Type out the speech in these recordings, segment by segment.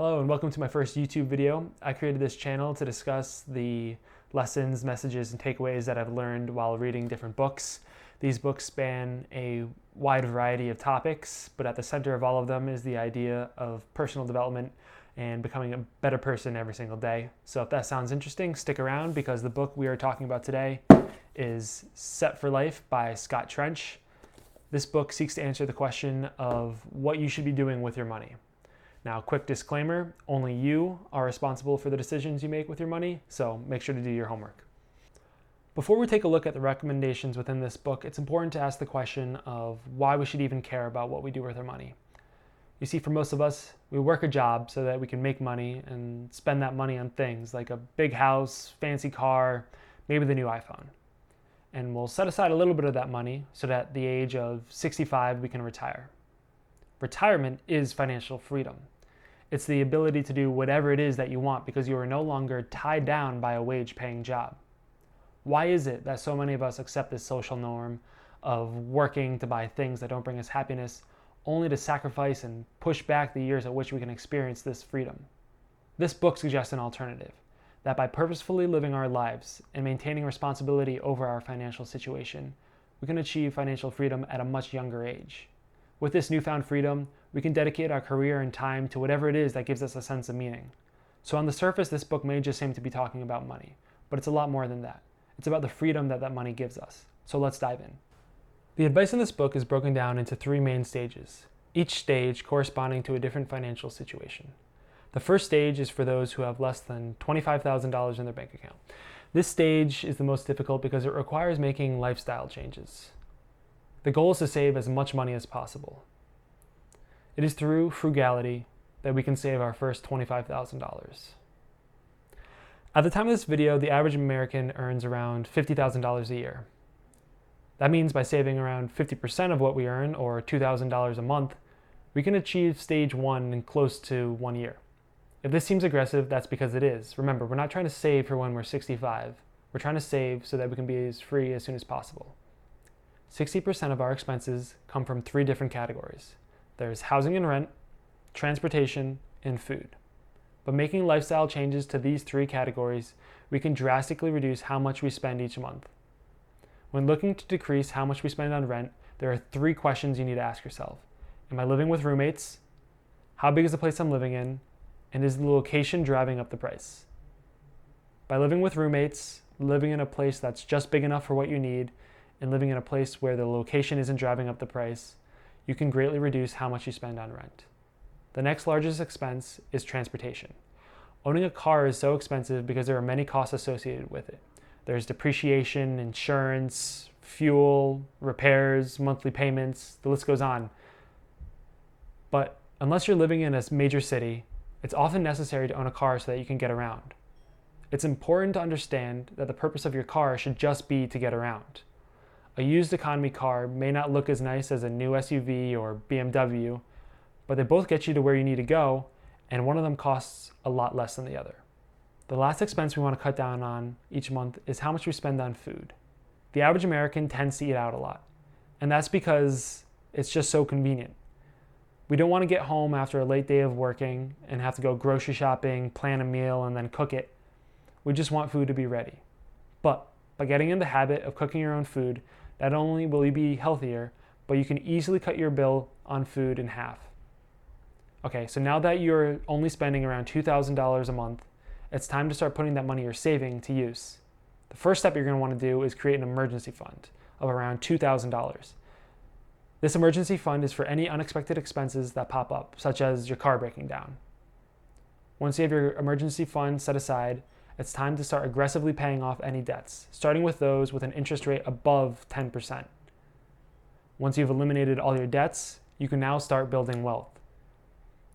Hello and welcome to my first YouTube video. I created this channel to discuss the lessons, messages, and takeaways that I've learned while reading different books. These books span a wide variety of topics, but at the center of all of them is the idea of personal development and becoming a better person every single day. So if that sounds interesting, stick around because the book we are talking about today is Set for Life by Scott Trench. This book seeks to answer the question of what you should be doing with your money. Now, quick disclaimer, only you are responsible for the decisions you make with your money, so make sure to do your homework. Before we take a look at the recommendations within this book, it's important to ask the question of why we should even care about what we do with our money. You see, for most of us, we work a job so that we can make money and spend that money on things like a big house, fancy car, maybe the new iPhone. And we'll set aside a little bit of that money so that at the age of 65 we can retire. Retirement is financial freedom. It's the ability to do whatever it is that you want because you are no longer tied down by a wage-paying job. Why is it that so many of us accept this social norm of working to buy things that don't bring us happiness, only to sacrifice and push back the years at which we can experience this freedom? This book suggests an alternative, that by purposefully living our lives and maintaining responsibility over our financial situation, we can achieve financial freedom at a much younger age. With this newfound freedom, we can dedicate our career and time to whatever it is that gives us a sense of meaning. So on the surface, this book may just seem to be talking about money, but it's a lot more than that. It's about the freedom that that money gives us. So let's dive in. The advice in this book is broken down into three main stages, each stage corresponding to a different financial situation. The first stage is for those who have less than $25,000 in their bank account. This stage is the most difficult because it requires making lifestyle changes. The goal is to save as much money as possible. It is through frugality that we can save our first $25,000. At the time of this video, the average American earns around $50,000 a year. That means by saving around 50% of what we earn, or $2,000 a month, we can achieve stage one in close to 1 year. If this seems aggressive, that's because it is. Remember, we're not trying to save for when we're 65. We're trying to save so that we can be as free as soon as possible. 60% of our expenses come from three different categories. There's housing and rent, transportation, and food. By making lifestyle changes to these three categories, we can drastically reduce how much we spend each month. When looking to decrease how much we spend on rent, there are three questions you need to ask yourself. Am I living with roommates? How big is the place I'm living in? And is the location driving up the price? By living with roommates, living in a place that's just big enough for what you need, and living in a place where the location isn't driving up the price, you can greatly reduce how much you spend on rent. The next largest expense is transportation. Owning a car is so expensive because there are many costs associated with it. There's depreciation, insurance, fuel, repairs, monthly payments, the list goes on. But unless you're living in a major city, it's often necessary to own a car so that you can get around. It's important to understand that the purpose of your car should just be to get around. A used economy car may not look as nice as a new SUV or BMW, but they both get you to where you need to go, and one of them costs a lot less than the other. The last expense we want to cut down on each month is how much we spend on food. The average American tends to eat out a lot, and that's because it's just so convenient. We don't want to get home after a late day of working and have to go grocery shopping, plan a meal, and then cook it. We just want food to be ready. But by getting in the habit of cooking your own food, not only will you be healthier, but you can easily cut your bill on food in half. Okay, so now that you're only spending around $2,000 a month, it's time to start putting that money you're saving to use. The first step you're going to want to do is create an emergency fund of around $2,000. This emergency fund is for any unexpected expenses that pop up, such as your car breaking down. Once you have your emergency fund set aside, it's time to start aggressively paying off any debts, starting with those with an interest rate above 10%. Once you've eliminated all your debts, you can now start building wealth.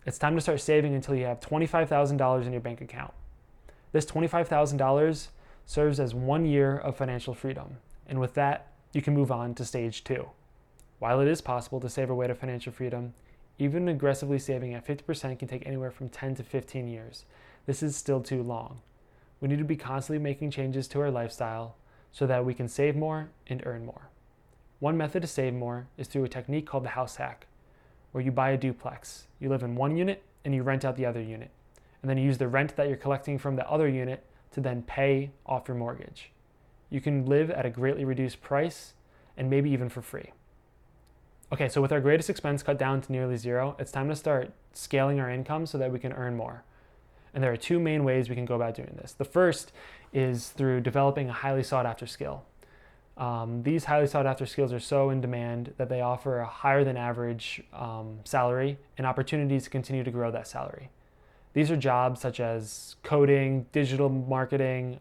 It's time to start saving until you have $25,000 in your bank account. This $25,000 serves as 1 year of financial freedom, and with that, you can move on to stage two. While it is possible to save our way to financial freedom, even aggressively saving at 50% can take anywhere from 10 to 15 years. This is still too long. We need to be constantly making changes to our lifestyle so that we can save more and earn more. One method to save more is through a technique called the house hack, where you buy a duplex. You live in one unit and you rent out the other unit. And then you use the rent that you're collecting from the other unit to then pay off your mortgage. You can live at a greatly reduced price and maybe even for free. Okay, so with our greatest expense cut down to nearly zero, it's time to start scaling our income so that we can earn more. And there are two main ways we can go about doing this. The first is through developing a highly sought after skill. These highly sought after skills are so in demand that they offer a higher than average salary and opportunities to continue to grow that salary. These are jobs such as coding, digital marketing,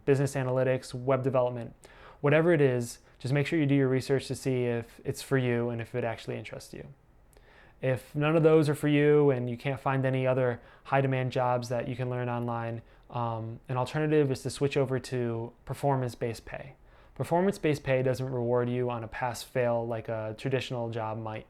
business analytics, web development. Whatever it is, just make sure you do your research to see if it's for you and if it actually interests you. If none of those are for you and you can't find any other high demand jobs that you can learn online, an alternative is to switch over to performance-based pay. Performance-based pay doesn't reward you on a pass-fail like a traditional job might.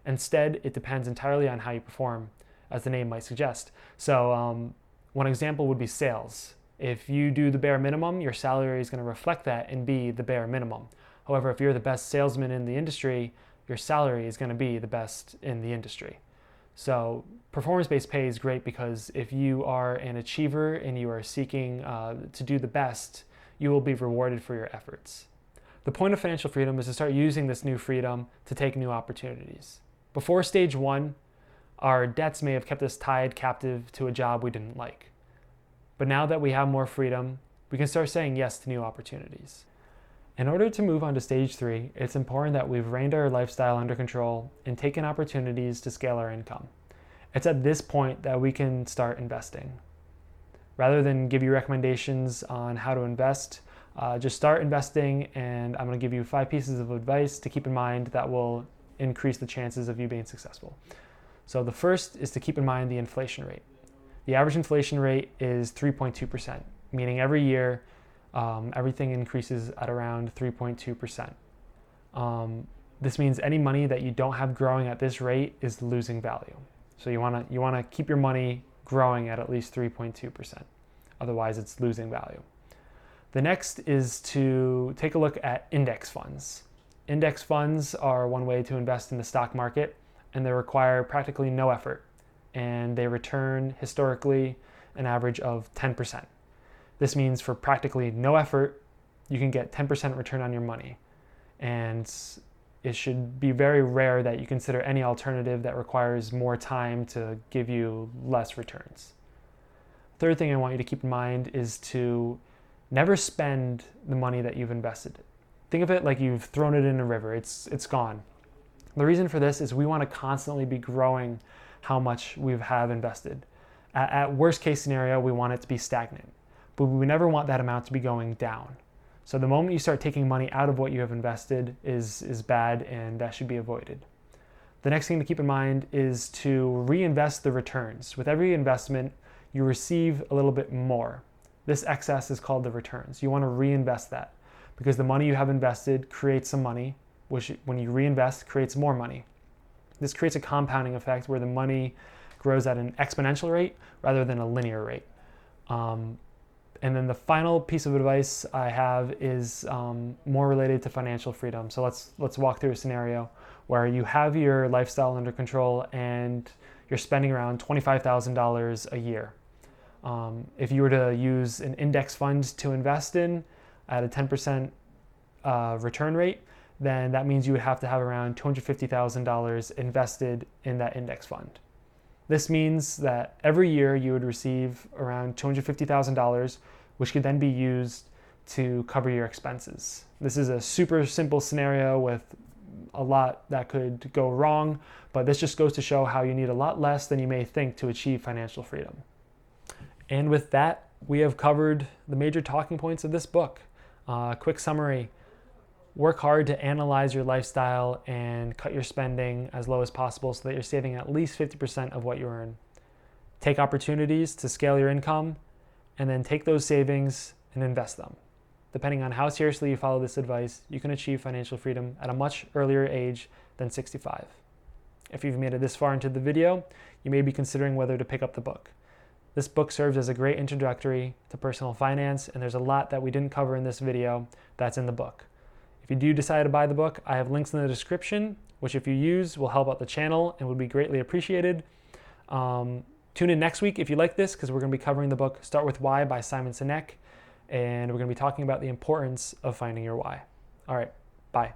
Instead, it depends entirely on how you perform, as the name might suggest. So one example would be sales. If you do the bare minimum, your salary is going to reflect that and be the bare minimum. However, if you're the best salesman in the industry, your salary is going to be the best in the industry. So performance-based pay is great because if you are an achiever and you are seeking to do the best, you will be rewarded for your efforts. The point of financial freedom is to start using this new freedom to take new opportunities. Before stage one, our debts may have kept us tied captive to a job we didn't like. But now that we have more freedom, we can start saying yes to new opportunities. In order to move on to stage three, it's important that we've reined our lifestyle under control and taken opportunities to scale our income. It's at this point that we can start investing. Rather than give you recommendations on how to invest, just start investing, and I'm going to give you 5 pieces of advice to keep in mind that will increase the chances of you being successful. So the first is to keep in mind the inflation rate. The average inflation rate is 3.2%, meaning every year everything increases at around 3.2%. This means any money that you don't have growing at this rate is losing value. So you want to keep your money growing at least 3.2%. Otherwise, it's losing value. The next is to take a look at index funds. Index funds are one way to invest in the stock market, and they require practically no effort, and they return historically an average of 10%. This means for practically no effort, you can get 10% return on your money. And it should be very rare that you consider any alternative that requires more time to give you less returns. Third thing I want you to keep in mind is to never spend the money that you've invested. Think of it like you've thrown it in a river. It's gone. The reason for this is we want to constantly be growing how much we have invested. At worst case scenario, we want it to be stagnant, but we never want that amount to be going down. So the moment you start taking money out of what you have invested is bad, and that should be avoided. The next thing to keep in mind is to reinvest the returns. With every investment, you receive a little bit more. This excess is called the returns. You want to reinvest that because the money you have invested creates some money, which when you reinvest creates more money. This creates a compounding effect where the money grows at an exponential rate rather than a linear rate. And then the final piece of advice I have is more related to financial freedom. So let's walk through a scenario where you have your lifestyle under control and you're spending around $25,000 a year. If you were to use an index fund to invest in at a 10% return rate, then that means you would have to have around $250,000 invested in that index fund. This means that every year you would receive around $250,000, which could then be used to cover your expenses. This is a super simple scenario with a lot that could go wrong, but this just goes to show how you need a lot less than you may think to achieve financial freedom. And with that, we have covered the major talking points of this book. Quick summary. Work hard to analyze your lifestyle and cut your spending as low as possible so that you're saving at least 50% of what you earn. Take opportunities to scale your income, and then take those savings and invest them. Depending on how seriously you follow this advice, you can achieve financial freedom at a much earlier age than 65. If you've made it this far into the video, you may be considering whether to pick up the book. This book serves as a great introductory to personal finance, and there's a lot that we didn't cover in this video that's in the book. If you do decide to buy the book, I have links in the description, which if you use will help out the channel and would be greatly appreciated. Tune in next week if you like this, because we're going to be covering the book Start With Why by Simon Sinek, and we're going to be talking about the importance of finding your why. All right, bye.